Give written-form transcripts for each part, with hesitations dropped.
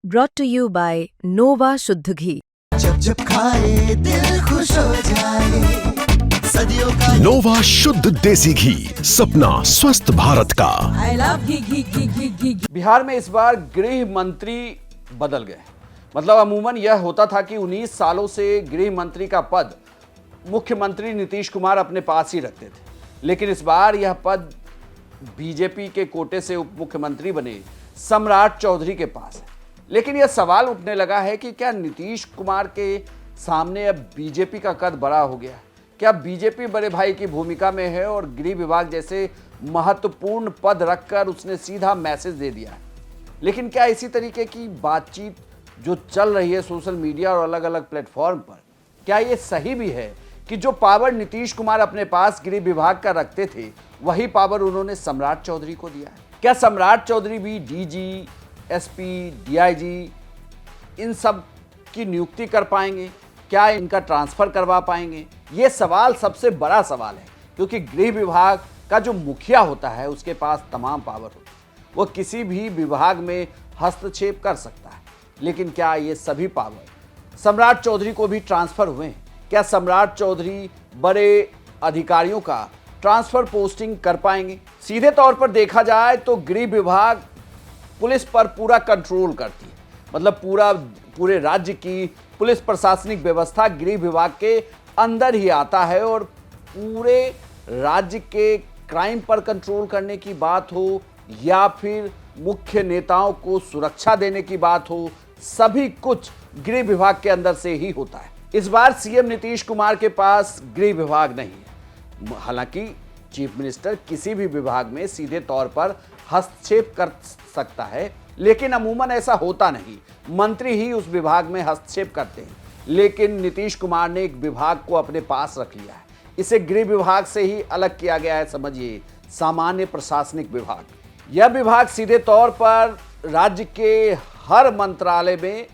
brought to you by Nova शुद्ध घी। जब जब खाए दिल खुश हो जाए, सदियों का नोवा शुद्ध देसी घी, सपना स्वस्थ भारत का। I love घी। बिहार में इस बार गृह मंत्री बदल गए। मतलब अमूमन यह होता था कि 19 सालों से गृह मंत्री का पद मुख्यमंत्री नीतीश कुमार अपने पास ही रखते थे, लेकिन इस बार यह पद बीजेपी के कोटे से उप मुख्यमंत्री बने सम्राट चौधरी के पास है। लेकिन यह सवाल उठने लगा है कि क्या नीतीश कुमार के सामने अब बीजेपी का कद बड़ा हो गया? क्या बीजेपी बड़े भाई की भूमिका में है और गृह विभाग जैसे महत्वपूर्ण पद रखकर उसने सीधा मैसेज दे दिया है? लेकिन क्या इसी तरीके की बातचीत जो चल रही है सोशल मीडिया और अलग अलग प्लेटफॉर्म पर, क्या ये सही भी है कि जो पावर नीतीश कुमार अपने पास गृह विभाग का रखते थे वही पावर उन्होंने सम्राट चौधरी को दिया है? क्या सम्राट चौधरी भी डीजी, एसपी, डीआईजी इन सब की नियुक्ति कर पाएंगे? क्या इनका ट्रांसफर करवा पाएंगे? ये सवाल सबसे बड़ा सवाल है, क्योंकि गृह विभाग का जो मुखिया होता है उसके पास तमाम पावर होती है, वो किसी भी विभाग में हस्तक्षेप कर सकता है। लेकिन क्या ये सभी पावर सम्राट चौधरी को भी ट्रांसफर हुए हैं? क्या सम्राट चौधरी बड़े अधिकारियों का ट्रांसफर पोस्टिंग कर पाएंगे? सीधे तौर पर देखा जाए तो गृह विभाग पुलिस पर पूरा कंट्रोल करती है। मतलब पूरे राज्य की पुलिस प्रशासनिक व्यवस्था गृह विभाग के अंदर ही आता है और पूरे राज्य के क्राइम पर कंट्रोल करने की बात हो या फिर मुख्य नेताओं को सुरक्षा देने की बात हो, सभी कुछ गृह विभाग के अंदर से ही होता है। इस बार सीएम नीतीश कुमार के पास गृह विभाग नहीं है। हालांकि चीफ मिनिस्टर किसी भी विभाग में सीधे तौर पर हस्तक्षेप कर सकता है, लेकिन अमूमन ऐसा होता नहीं। मंत्री ही उस विभाग में हस्तक्षेप करते हैं। लेकिन नीतीश कुमार ने एक विभाग को अपने पास रख लिया है। इसे गृह विभाग से ही अलग किया गया है। समझिए, सामान्य प्रशासनिक विभाग। यह विभाग सीधे तौर पर राज्य के हर मंत्रालय में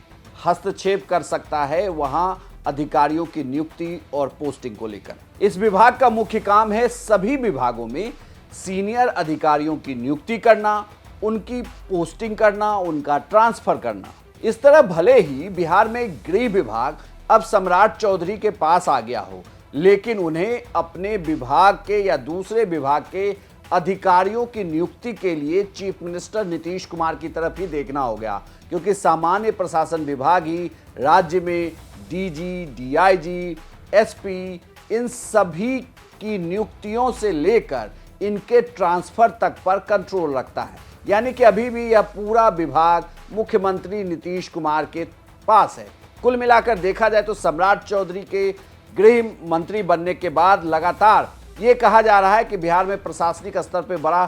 हस्तक्षेप कर सकता है, वहां अधिकारियों की नियुक्ति और पोस्टिंग को लेकर। इस विभाग का मुख्य काम है सभी विभागों में सीनियर अधिकारियों की नियुक्ति करना, उनकी पोस्टिंग करना, उनका ट्रांसफर करना। इस तरह भले ही बिहार में गृह विभाग अब सम्राट चौधरी के पास आ गया हो, लेकिन उन्हें अपने विभाग के या दूसरे विभाग के अधिकारियों की नियुक्ति के लिए चीफ मिनिस्टर नीतीश कुमार की तरफ ही देखना हो गया, क्योंकि सामान्य प्रशासन विभाग ही राज्य में डीजी, डीआईजी, एसपी इन सभी की नियुक्तियों से लेकर इनके ट्रांसफर तक पर कंट्रोल रखता है। यानी कि अभी भी यह पूरा विभाग मुख्यमंत्री नीतीश कुमार के पास है। कुल मिलाकर देखा जाए तो सम्राट चौधरी के गृह मंत्री बनने के बाद लगातार ये कहा जा रहा है कि बिहार में प्रशासनिक स्तर पर बड़ा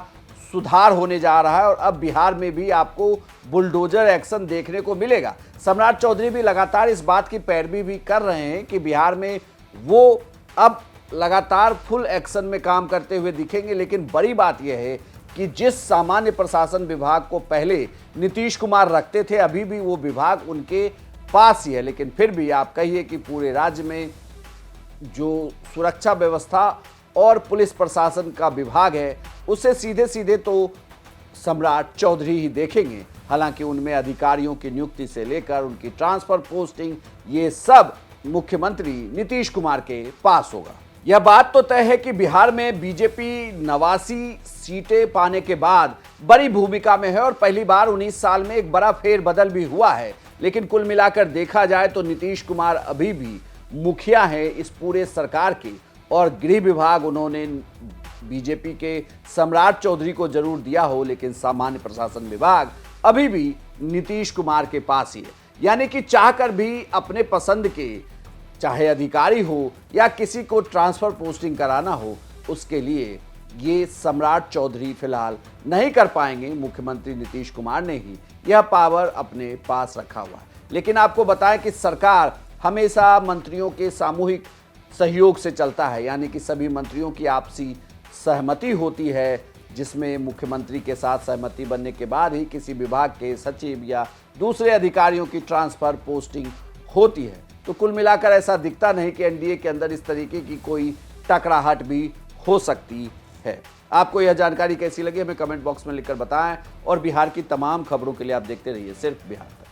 सुधार होने जा रहा है और अब बिहार में भी आपको बुलडोजर एक्शन देखने को मिलेगा। सम्राट चौधरी भी लगातार इस बात की पैरवी भी कर रहे हैं कि बिहार में वो अब लगातार फुल एक्शन में काम करते हुए दिखेंगे। लेकिन बड़ी बात यह है कि जिस सामान्य प्रशासन विभाग को पहले नीतीश कुमार रखते थे, अभी भी वो विभाग उनके पास ही है। लेकिन फिर भी आप कहिए कि पूरे राज्य में जो सुरक्षा व्यवस्था और पुलिस प्रशासन का विभाग है, उसे सीधे सीधे तो सम्राट चौधरी ही देखेंगे। हालांकि उनमें अधिकारियों की नियुक्ति से लेकर उनकी ट्रांसफर पोस्टिंग, ये सब मुख्यमंत्री नीतीश कुमार के पास होगा। यह बात तो तय है कि बिहार में बीजेपी 89 सीटें पाने के बाद बड़ी भूमिका में है और पहली बार 19 साल में एक बड़ा फेरबदल भी हुआ है। लेकिन कुल मिलाकर देखा जाए तो नीतीश कुमार अभी भी मुखिया है इस पूरे सरकार के, और गृह विभाग उन्होंने बीजेपी के सम्राट चौधरी को जरूर दिया हो, लेकिन सामान्य प्रशासन विभाग अभी भी नीतीश कुमार के पास ही है। यानी कि चाहकर भी अपने पसंद के, चाहे अधिकारी हो या किसी को ट्रांसफर पोस्टिंग कराना हो, उसके लिए ये सम्राट चौधरी फिलहाल नहीं कर पाएंगे। मुख्यमंत्री नीतीश कुमार ने ही यह पावर अपने पास रखा हुआ है। लेकिन आपको बताएं कि सरकार हमेशा मंत्रियों के सामूहिक सहयोग से चलता है। यानी कि सभी मंत्रियों की आपसी सहमति होती है, जिसमें मुख्यमंत्री के साथ सहमति बनने के बाद ही किसी विभाग के सचिव या दूसरे अधिकारियों की ट्रांसफर पोस्टिंग होती है। तो कुल मिलाकर ऐसा दिखता नहीं कि एनडीए के अंदर इस तरीके की कोई टकराहट भी हो सकती है। आपको यह जानकारी कैसी लगी हमें कमेंट बॉक्स में लिखकर बताएं और बिहार की तमाम खबरों के लिए आप देखते रहिए सिर्फ बिहार तक।